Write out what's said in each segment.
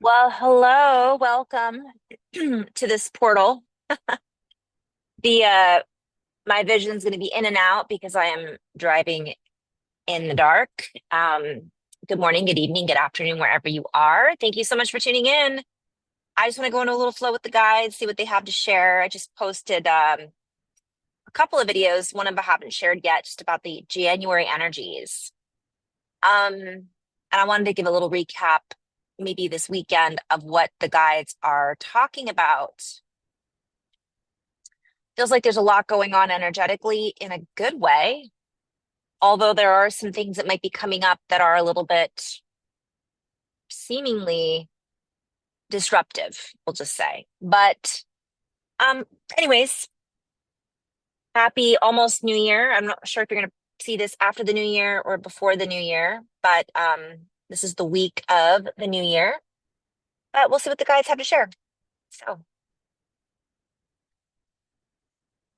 Well, hello, welcome to this portal. The My vision's going to be in and out because I am driving in the dark. Good morning, good evening, good afternoon, wherever you are. Thank you so much for tuning in. I just want to go into a little flow with the guides, see what they have to share. I just posted a couple of videos. One of them I haven't shared yet, just about the January energies. And I wanted to give a little recap, maybe this weekend, of what the guides are talking about. Feels like there's a lot going on energetically in a good way, although there are some things that might be coming up that are a little bit seemingly disruptive, we'll just say. But um, anyways, happy almost New Year. I'm not sure if you're gonna see this after the new year or before the new year, but this is the week of the new year. But we'll see what the guys have to share. So,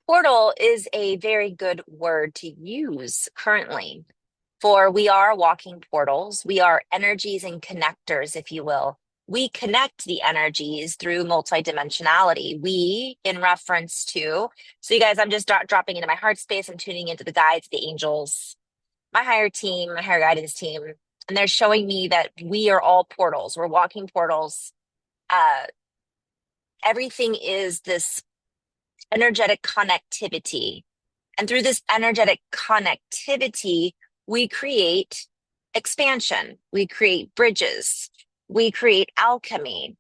portal is a very good word to use currently. For we are walking portals. We are energies and connectors, if you will. We connect the energies through multidimensionality. We, in reference to, so you guys, I'm just dropping into my heart space. I'm tuning into the guides, the angels, my higher team, my higher guidance team. And they're showing me that we are all portals. We're walking portals. Uh, Everything is this energetic connectivity. And through this energetic connectivity, we create expansion, we create bridges, we create alchemy,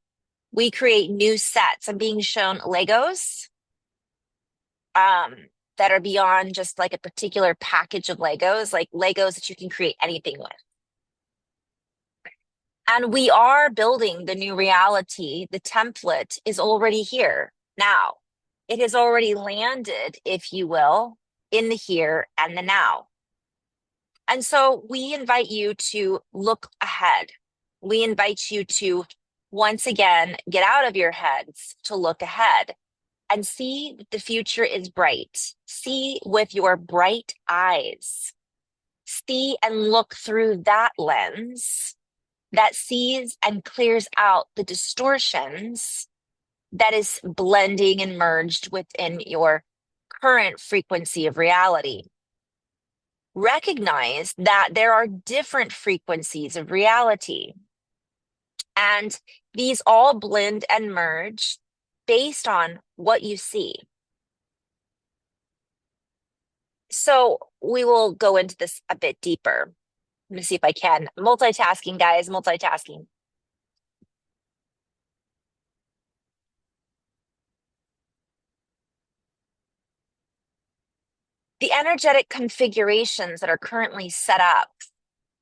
we create new sets. I'm being shown Legos um, that are beyond just like a particular package of Legos, like Legos that you can create anything with. And we are building the new reality. The template is already here now. It has already landed, if you will, in the here and the now. And so we invite you to look ahead. We invite you to once again get out of your heads to look ahead and see that the future is bright. See with your bright eyes. See and look through that lens that sees and clears out the distortions that is blending and merged within your current frequency of reality. Recognize that there are different frequencies of reality, and these all blend and merge based on what you see. So we will go into this a bit deeper. Let me see if I can. Multitasking, guys, multitasking. The energetic configurations that are currently set up,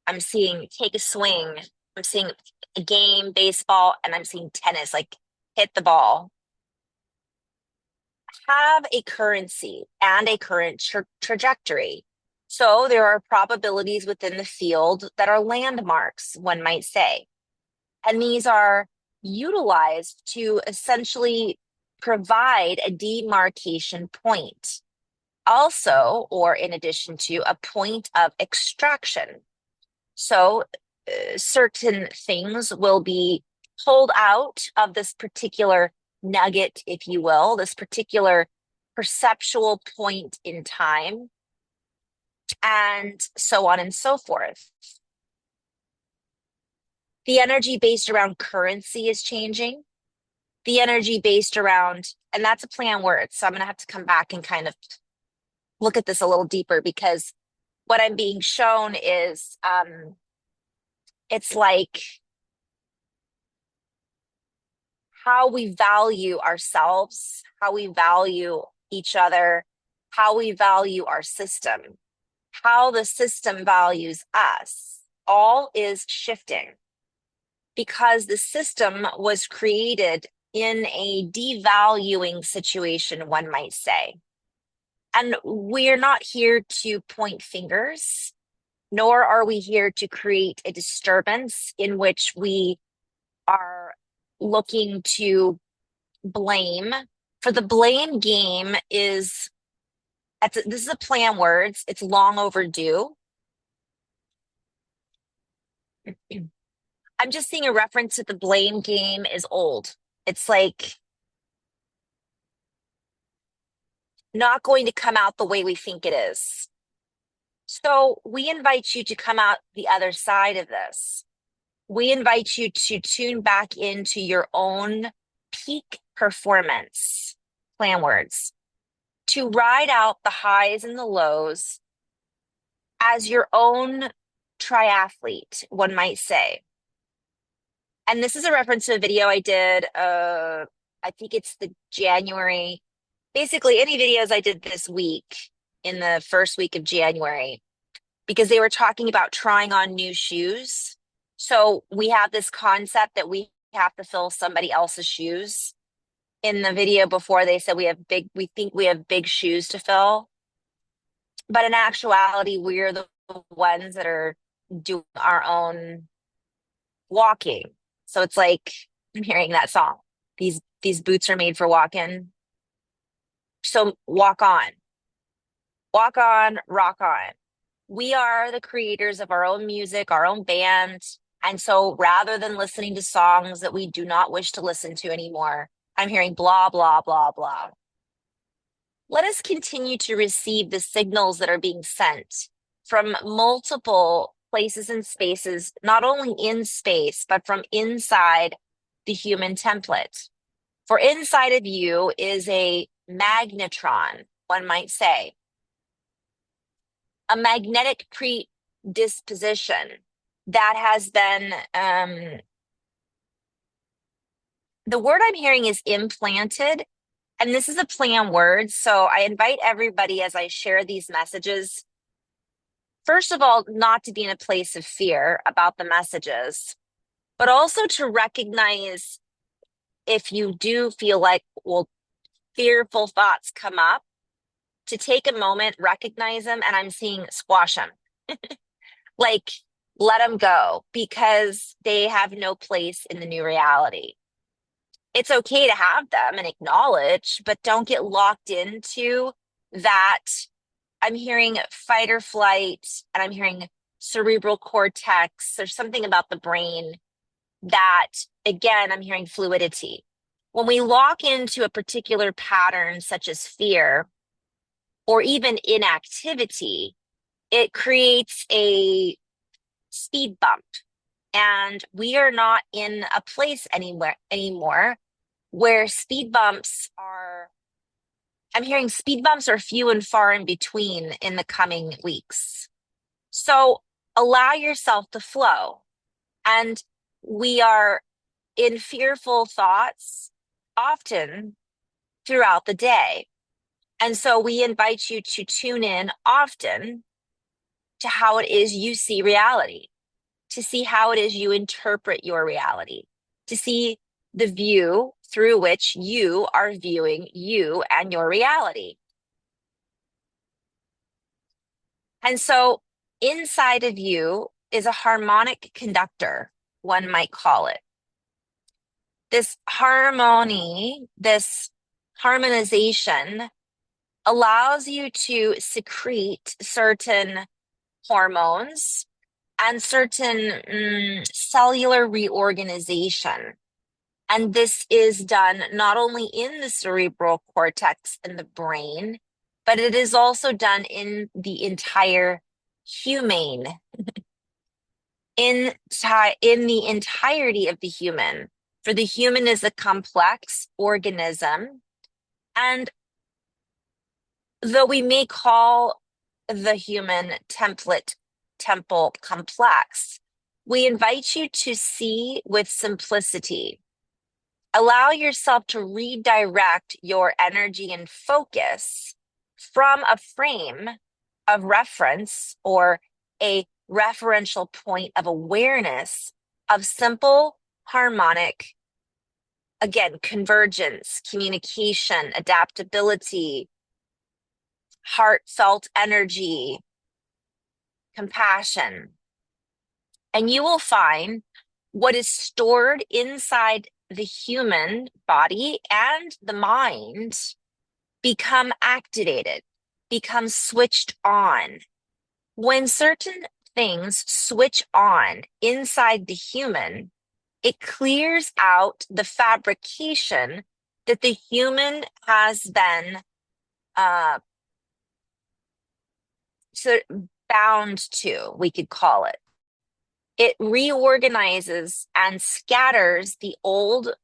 I'm seeing take a swing, I'm seeing a game, baseball, and I'm seeing tennis, like hit the ball, have a currency and a current trajectory. So there are probabilities within the field that are landmarks, one might say. And these are utilized to essentially provide a demarcation point. Also, or in addition to, a point of extraction. So certain things will be pulled out of this particular nugget, if you will, this particular perceptual point in time, and so on and so forth. The energy based around currency is changing. The energy based around, and that's a play on words. So I'm going to have to come back and kind of look at this a little deeper, because what I'm being shown is it's like how we value ourselves, how we value each other, how we value our system, how the system values us, all is shifting because the system was created in a devaluing situation, one might say. And we're not here to point fingers, nor are we here to create a disturbance in which we are looking to blame. For the blame game is, this is a play on words. It's long overdue. I'm just seeing a reference to the blame game is old. It's like not going to come out the way we think it is. So we invite you to come out the other side of this. We invite you to tune back into your own peak performance, plan words, to ride out the highs and the lows as your own triathlete, one might say. And this is a reference to a video I did, I think it's the January, basically any videos I did this week in the first week of January, because they were talking about trying on new shoes. So we have this concept that we have to fill somebody else's shoes. In the video before, they said we think we have big shoes to fill. But in actuality, we're the ones that are doing our own walking. So it's like I'm hearing that song. These boots are made for walking. So walk on, rock on. We are the creators of our own music, our own band. And so rather than listening to songs that we do not wish to listen to anymore, I'm hearing blah, blah, blah, blah. Let us continue to receive the signals that are being sent from multiple places and spaces, not only in space, but from inside the human template. For inside of you is a magnetron, one might say, a magnetic predisposition that has been, the word I'm hearing is implanted. And this is a play on words. So I invite everybody as I share these messages, first of all, not to be in a place of fear about the messages, but also to recognize if you do feel like, well, fearful thoughts come up, to take a moment, recognize them, and I'm seeing squash them. Like, let them go because they have no place in the new reality. It's okay to have them and acknowledge, but don't get locked into that. I'm hearing fight or flight, and I'm hearing cerebral cortex. There's something about the brain that, again, I'm hearing fluidity. When we lock into a particular pattern, such as fear or even inactivity, it creates a speed bump. And we are not in a place anymore where speed bumps are, I'm hearing speed bumps are few and far in between in the coming weeks. So allow yourself to flow. And we are in fearful thoughts often throughout the day. And so we invite you to tune in often to how it is you see reality, to see how it is you interpret your reality, to see the view through which you are viewing you and your reality. And so inside of you is a harmonic conductor, one might call it. This harmony, this harmonization allows you to secrete certain hormones and certain cellular reorganization. And this is done not only in the cerebral cortex in the brain, but it is also done in the entire humane, in the entirety of the human. For the human is a complex organism. And though we may call the human temple complex, we invite you to see with simplicity. Allow yourself to redirect your energy and focus from a frame of reference or a referential point of awareness of simple, harmonic, again, convergence, communication, adaptability, heartfelt energy, compassion. And you will find what is stored inside the human body and the mind become activated, become switched on when certain things switch on inside the human, it clears out the fabrication that the human has been uh, so bound to, we could call it. It reorganizes and scatters the old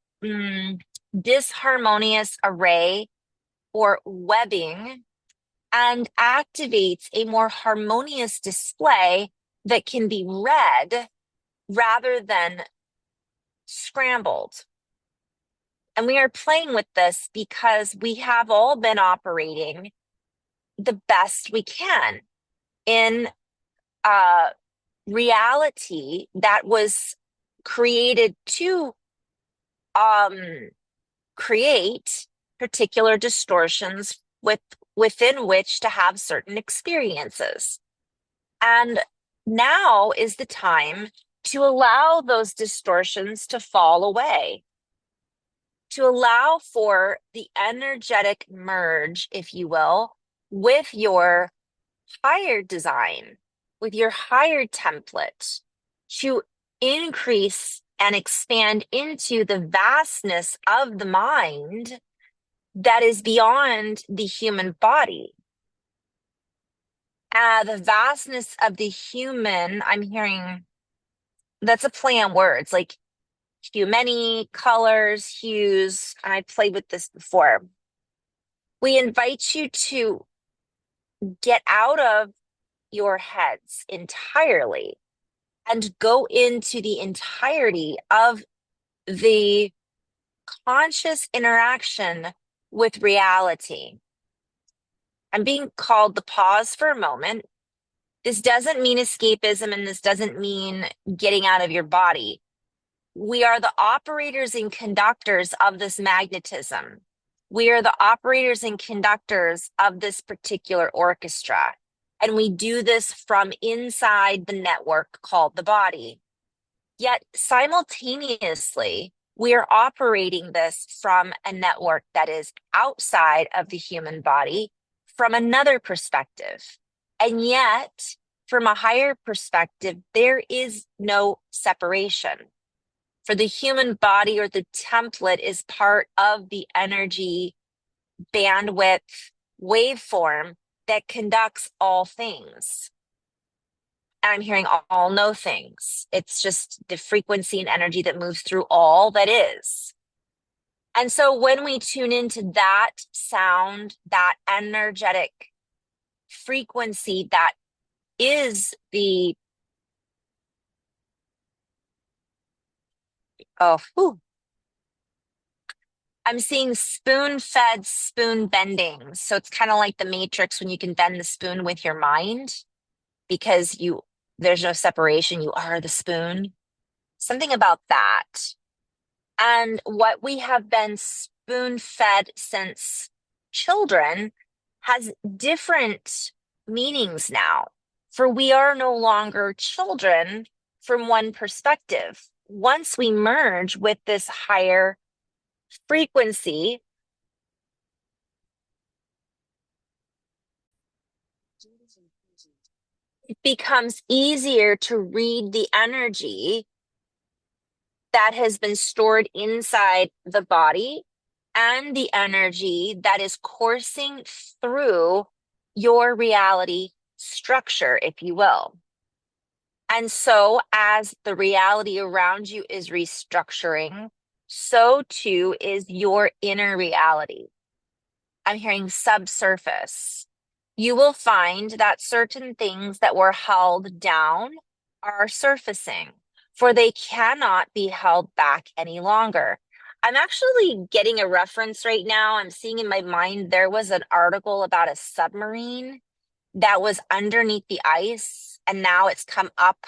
disharmonious array or webbing and activates a more harmonious display that can be read rather than scrambled. And we are playing with this because we have all been operating the best we can in a reality that was created to create particular distortions within which to have certain experiences. And now is the time to allow those distortions to fall away, to allow for the energetic merge, if you will, with your higher design, with your higher template, to increase and expand into the vastness of the mind that is beyond the human body. The vastness of the human, I'm hearing that's a play on words, like hue, many colors, hues. I played with this before. We invite you to get out of your heads entirely and go into the entirety of the conscious interaction with reality. I'm being called to pause for a moment. This doesn't mean escapism, and this doesn't mean getting out of your body. We are the operators and conductors of this magnetism. We are the operators and conductors of this particular orchestra. And we do this from inside the network called the body. Yet simultaneously, we are operating this from a network that is outside of the human body from another perspective. And yet, from a higher perspective, there is no separation. For the human body or the template is part of the energy bandwidth waveform that conducts all things. And I'm hearing all no things. It's just the frequency and energy that moves through all that is. And so when we tune into that sound, that energetic frequency that is the whew, I'm seeing spoon fed, spoon bending. So it's kind of like the Matrix when you can bend the spoon with your mind because there's no separation. You are the spoon. Something about that. And what we have been spoon fed since children has different meanings now. For we are no longer children from one perspective. Once we merge with this higher frequency, it becomes easier to read the energy that has been stored inside the body and the energy that is coursing through your reality structure, if you will. And so, as the reality around you is restructuring, so too is your inner reality. I'm hearing subsurface. You will find that certain things that were held down are surfacing, for they cannot be held back any longer. I'm actually getting a reference right now. I'm seeing in my mind there was an article about a submarine that was underneath the ice, and now it's come up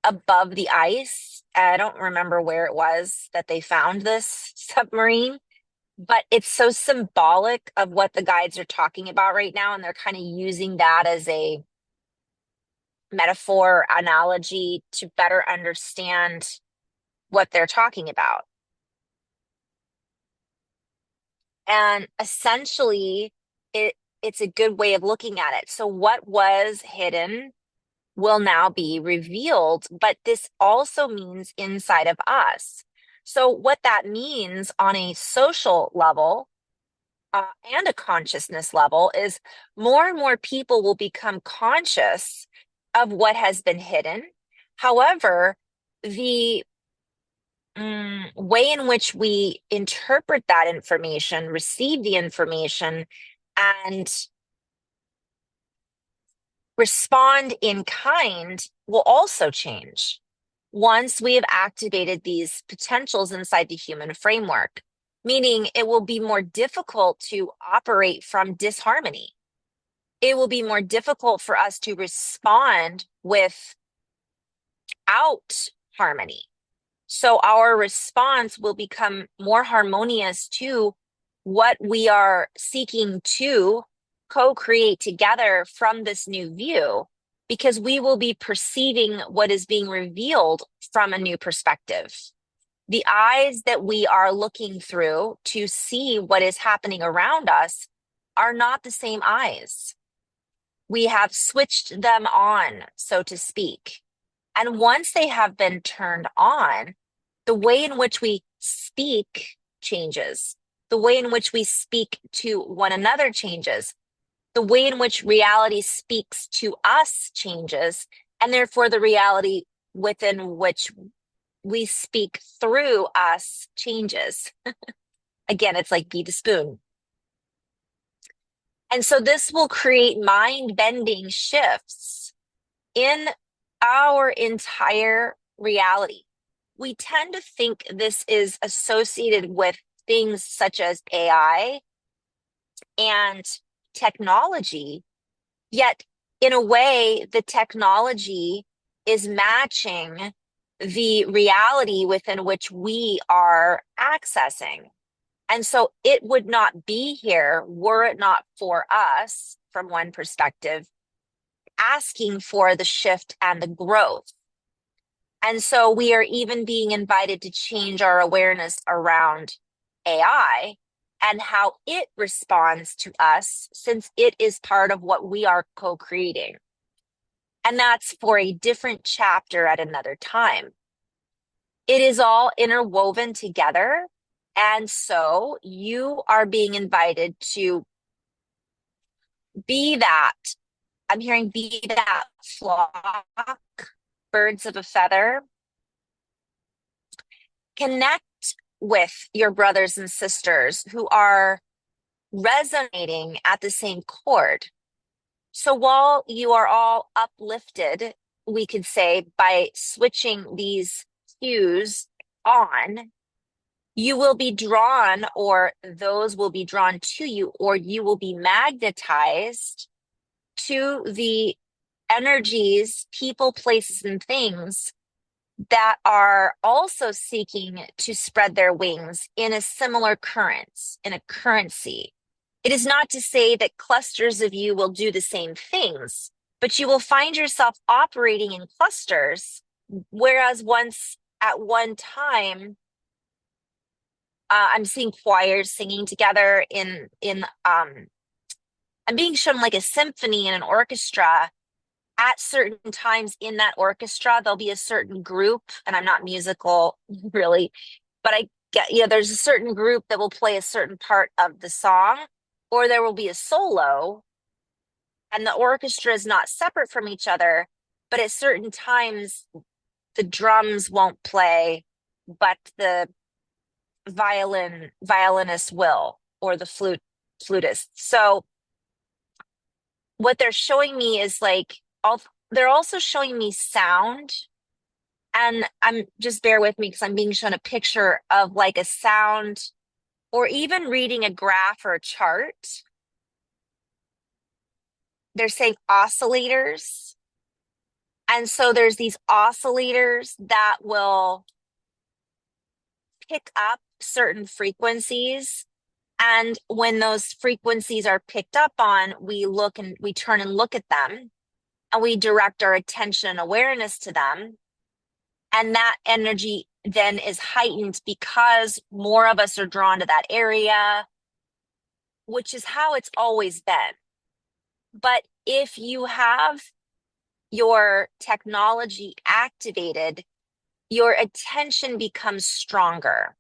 above the ice. I don't remember where it was that they found this submarine, but it's so symbolic of what the guides are talking about right now. And they're kind of using that as a metaphor, analogy to better understand what they're talking about. And essentially, it's a good way of looking at it. So what was hidden will now be revealed, but this also means inside of us. So, what that means on a social level and a consciousness level is more and more people will become conscious of what has been hidden. However, the way in which we interpret that information, receive the information, and respond in kind will also change once we have activated these potentials inside the human framework, meaning it will be more difficult to operate from disharmony. It will be more difficult for us to respond without harmony. So our response will become more harmonious to what we are seeking to co-create together from this new view, because we will be perceiving what is being revealed from a new perspective. The eyes that we are looking through to see what is happening around us are not the same eyes. We have switched them on, so to speak. And once they have been turned on, the way in which we speak changes. The way in which we speak to one another changes. The way in which reality speaks to us changes. And therefore, the reality within which we speak through us changes. Again, it's like be the spoon. And so this will create mind-bending shifts in our entire reality. We tend to think this is associated with things such as AI and technology, yet in a way, the technology is matching the reality within which we are accessing. And so it would not be here were it not for us, from one perspective, asking for the shift and the growth. And so we are even being invited to change our awareness around AI and how it responds to us, since it is part of what we are co-creating. And that's for a different chapter at another time. It is all interwoven together. And so you are being invited to be that. I'm hearing be that flock, birds of a feather. Connect with your brothers and sisters who are resonating at the same chord. So while you are all uplifted, we could say, by switching these cues on, you will be drawn, or those will be drawn to you, or you will be magnetized to the energies, people, places, and things that are also seeking to spread their wings in a similar current, in a currency. It is not to say that clusters of you will do the same things, but you will find yourself operating in clusters, whereas once at one time, I'm seeing choirs singing together I'm being shown like a symphony in an orchestra. At certain times in that orchestra, there'll be a certain group, and I'm not musical really, but I get, there's a certain group that will play a certain part of the song, or there will be a solo, and the orchestra is not separate from each other, but at certain times, the drums won't play, but the violinist will, or the flutist. So what they're showing me is like, they're also showing me sound. And I'm just bear with me because I'm being shown a picture of like a sound, or even reading a graph or a chart. They're saying oscillators. And so there's these oscillators that will pick up certain frequencies. And when those frequencies are picked up on, we turn and look at them, and we direct our attention and awareness to them. And that energy then is heightened because more of us are drawn to that area, which is how it's always been. But if you have your technology activated, your attention becomes stronger.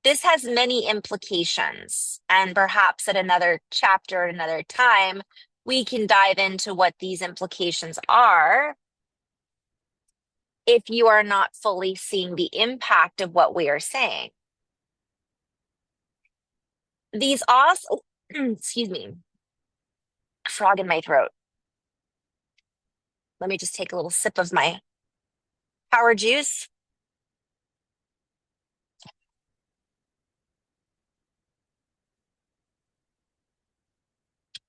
This has many implications, and perhaps at another chapter, at another time, we can dive into what these implications are if you are not fully seeing the impact of what we are saying. These also, excuse me, frog in my throat. Let me just take a little sip of my power juice.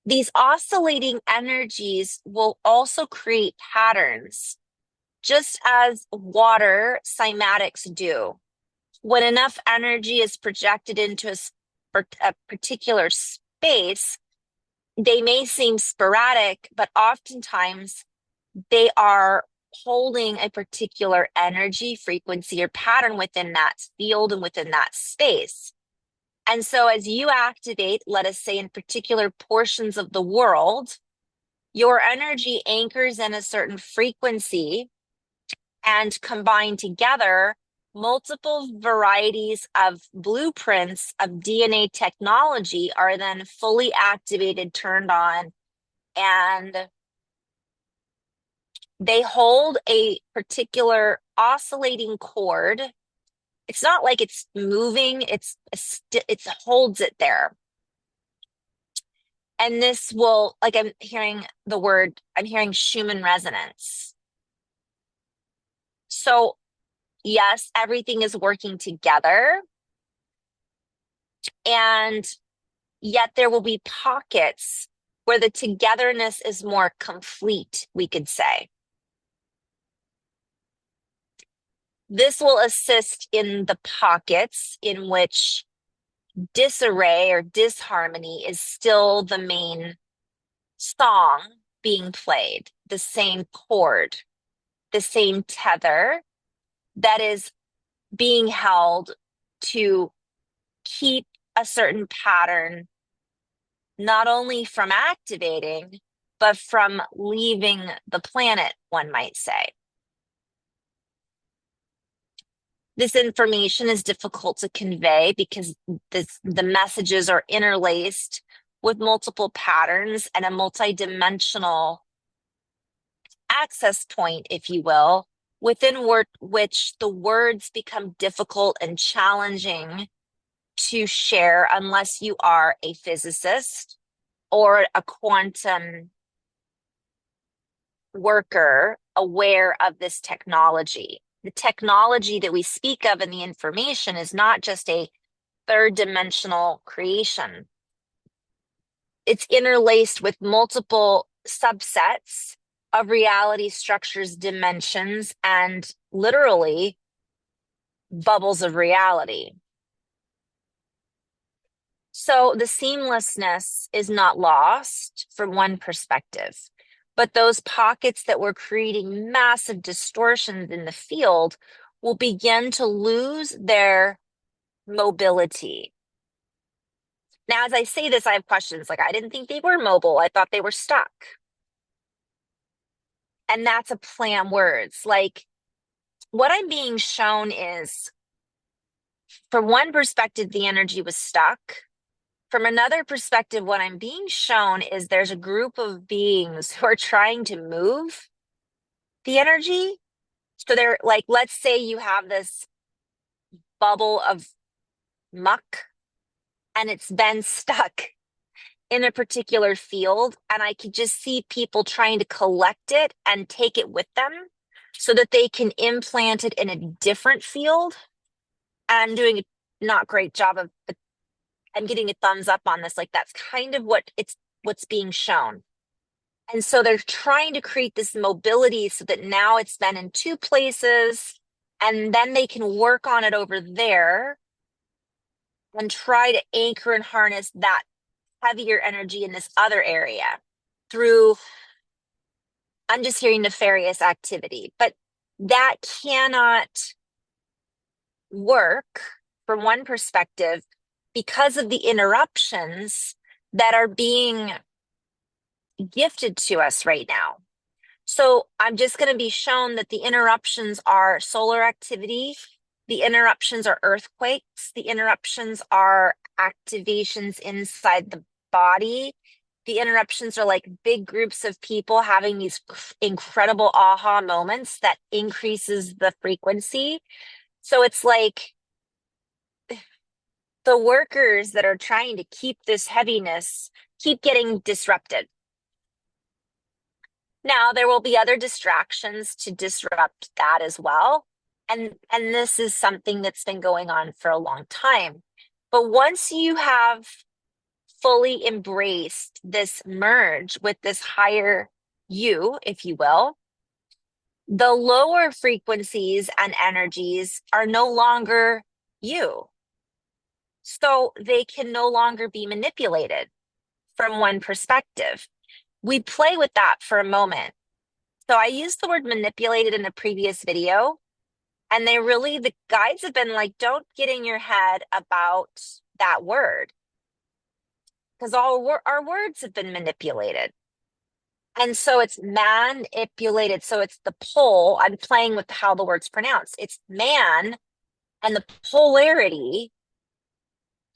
These oscillating energies will also create patterns, just as water cymatics do. When enough energy is projected into a particular space, they may seem sporadic, but oftentimes they are holding a particular energy, frequency, or pattern within that field and within that space. And so as you activate, let us say in particular portions of the world, your energy anchors in a certain frequency, and combined together, multiple varieties of blueprints of DNA technology are then fully activated, turned on, and they hold a particular oscillating chord. It's not like it's moving, it holds it there. And this will, like, I'm hearing Schumann resonance. So yes, everything is working together, and yet there will be pockets where the togetherness is more complete, we could say. This will assist in the pockets in which disarray or disharmony is still the main song being played, the same chord, the same tether that is being held to keep a certain pattern not only from activating, but from leaving the planet, one might say. This information is difficult to convey because the messages are interlaced with multiple patterns and a multidimensional access point, if you will, within which the words become difficult and challenging to share unless you are a physicist or a quantum worker aware of this technology. The technology that we speak of in the information is not just a third dimensional creation. It's interlaced with multiple subsets of reality structures, dimensions, and literally bubbles of reality. So the seamlessness is not lost from one perspective, but those pockets that were creating massive distortions in the field will begin to lose their mobility. Now, as I say this, I have questions. Like, I didn't think they were mobile. I thought they were stuck. And that's a play on words. Like, what I'm being shown is, from one perspective, the energy was stuck. From another perspective, what I'm being shown is there's a group of beings who are trying to move the energy. So they're like, let's say you have this bubble of muck and it's been stuck in a particular field, and I could just see people trying to collect it and take it with them so that they can implant it in a different field. And I'm doing a not great job of, I'm getting a thumbs up on this. Like, that's kind of what's being shown. And so they're trying to create this mobility so that now it's been in two places, and then they can work on it over there and try to anchor and harness that heavier energy in this other area through, I'm just hearing nefarious activity, but that cannot work from one perspective because of the interruptions that are being gifted to us right now. So I'm just going to be shown that the interruptions are solar activity, the interruptions are earthquakes, the interruptions are activations inside the body. The interruptions are like big groups of people having these incredible aha moments that increases the frequency. So it's like the workers that are trying to keep this heaviness keep getting disrupted. Now, there will be other distractions to disrupt that as well. And this is something that's been going on for a long time. But once you have fully embraced this merge with this higher you, if you will, the lower frequencies and energies are no longer you. So they can no longer be manipulated from one perspective. We play with that for a moment. So I used the word manipulated in a previous video, and the guides have been like, don't get in your head about that word because all our words have been manipulated. And so it's manipulated. So it's the pole. I'm playing with how the word's pronounced. It's man and the polarity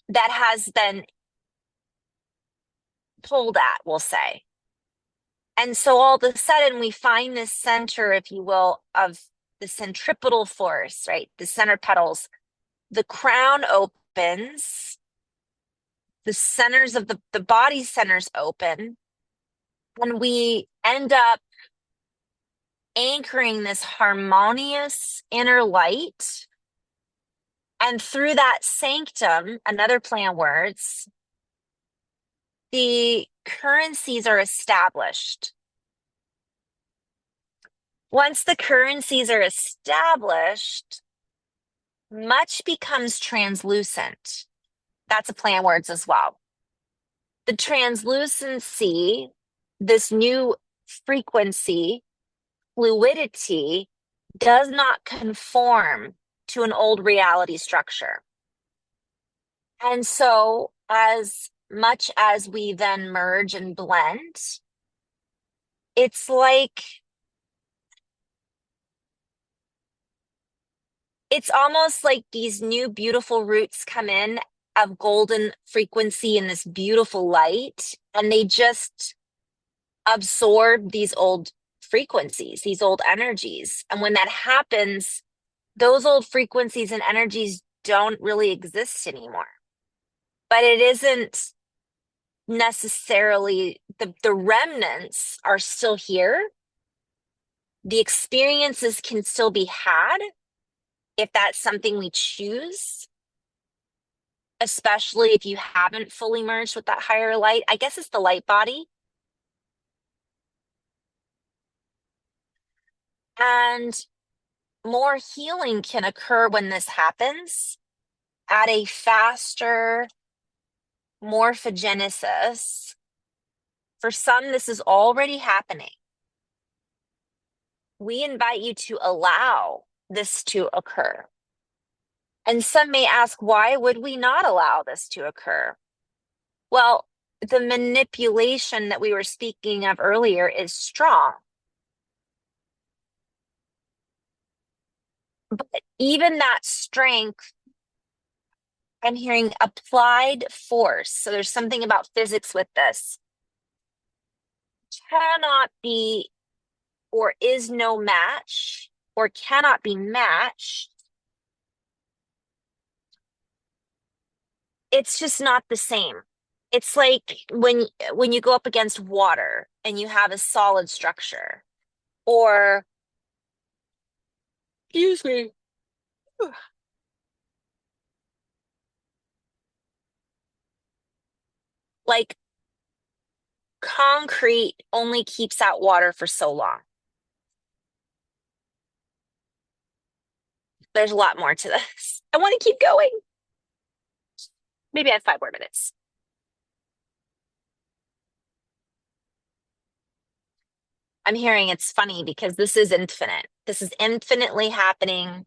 that has been pulled at, we'll say. And so all of a sudden we find this center, if you will, of the centripetal force, right? The center petals. The crown opens, the centers of the body centers open, and we end up anchoring this harmonious inner light. And through that sanctum, another play on words, the currencies are established. Once the currencies are established, much becomes translucent. That's a play on words as well. The translucency, this new frequency, fluidity, does not conform to an old reality structure. And so, as much as we then merge and blend, it's like it's almost like these new beautiful roots come in of golden frequency and this beautiful light, and they just absorb these old frequencies, these old energies. And when that happens, those old frequencies and energies don't really exist anymore. But it isn't necessarily the remnants are still here. The experiences can still be had if that's something we choose, especially if you haven't fully merged with that higher light. I guess it's the light body. And more healing can occur when this happens at a faster morphogenesis. For some, this is already happening. We invite you to allow this to occur. And some may ask, why would we not allow this to occur? Well, the manipulation that we were speaking of earlier is strong. But even that strength, I'm hearing applied force. So there's something about physics with this. Cannot be or is no match or cannot be matched. It's just not the same. It's like when you go up against water and you have a solid structure, or excuse me, like concrete only keeps out water for so long. There's a lot more to this. I want to keep going. Maybe I have 5 more minutes. I'm hearing it's funny because this is infinite. This is infinitely happening.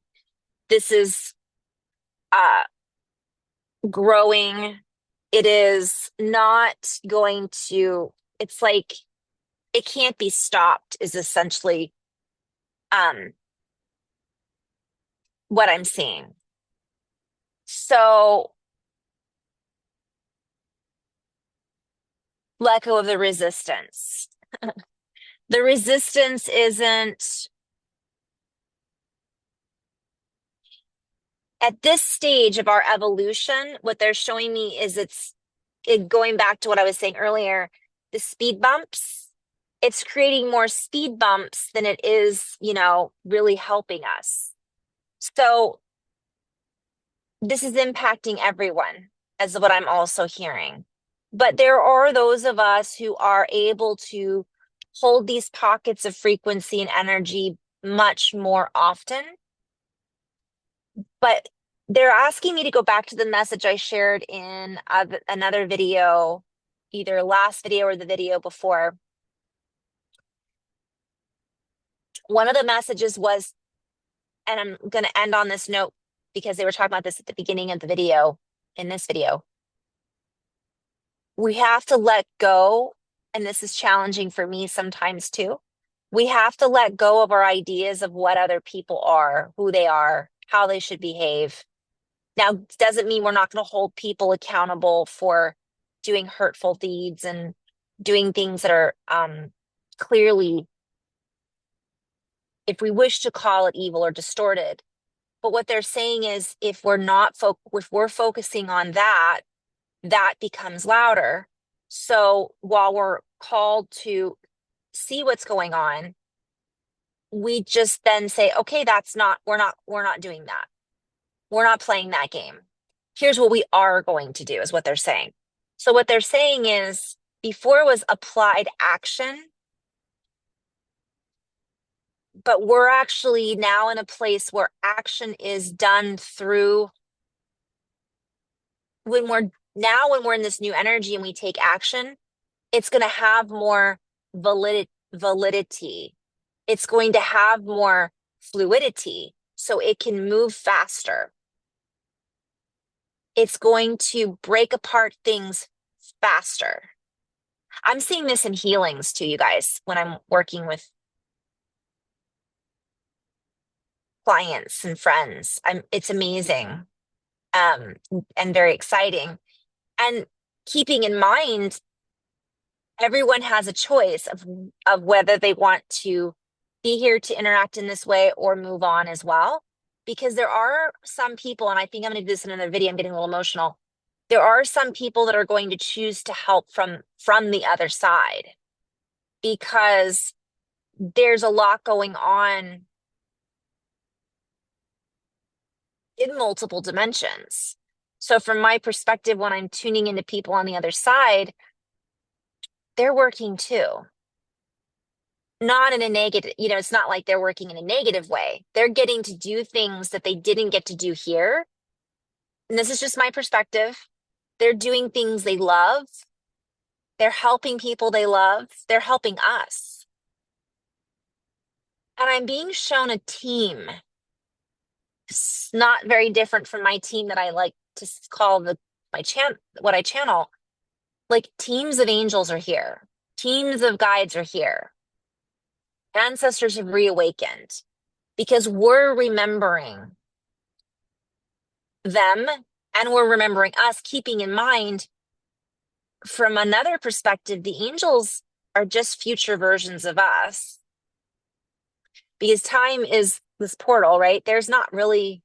This is growing. It is not going to, it's like it can't be stopped is essentially um what I'm seeing. So let go of the resistance. The resistance isn't at this stage of our evolution, what they're showing me is going back to what I was saying earlier, the speed bumps, it's creating more speed bumps than it is, really helping us. So this is impacting everyone, as what I'm also hearing. But there are those of us who are able to hold these pockets of frequency and energy much more often. But they're asking me to go back to the message I shared in another video, either last video or the video before. One of the messages was, and I'm going to end on this note because they were talking about this at the beginning of the video, in this video. We have to let go, and this is challenging for me sometimes too. We have to let go of our ideas of what other people are, who they are, how they should behave. Now, doesn't mean we're not going to hold people accountable for doing hurtful deeds and doing things that are clearly, if we wish to call it evil or distorted. But what they're saying is if we're focusing on that, that becomes louder. So while we're called to see what's going on, we just then say, okay, we're not doing that. We're not playing that game. Here's what we are going to do, is what they're saying. So what they're saying is before it was applied action, but we're actually now in a place where action is done through when we're in this new energy and we take action, it's going to have more validity. It's going to have more fluidity, so it can move faster. It's going to break apart things faster. I'm seeing this in healings too, you guys, when I'm working with clients and friends. It's amazing, um, and very exciting. And keeping in mind, everyone has a choice of whether they want to be here to interact in this way or move on as well. Because there are some people, and I think I'm going to do this in another video, I'm getting a little emotional. There are some people that are going to choose to help from the other side because there's a lot going on in multiple dimensions. So from my perspective, when I'm tuning into people on the other side, they're working too. Not in a negative, it's not like they're working in a negative way. They're getting to do things that they didn't get to do here. And this is just my perspective. They're doing things they love. They're helping people they love. They're helping us. And I'm being shown a team. It's not very different from my team that I like to call what I channel. Like teams of angels are here. Teams of guides are here. Ancestors have reawakened because we're remembering them and we're remembering us, keeping in mind from another perspective, the angels are just future versions of us because time is this portal, right? There's not really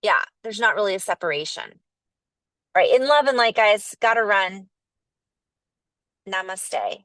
a separation, right? In love and light, guys, gotta run. Namaste.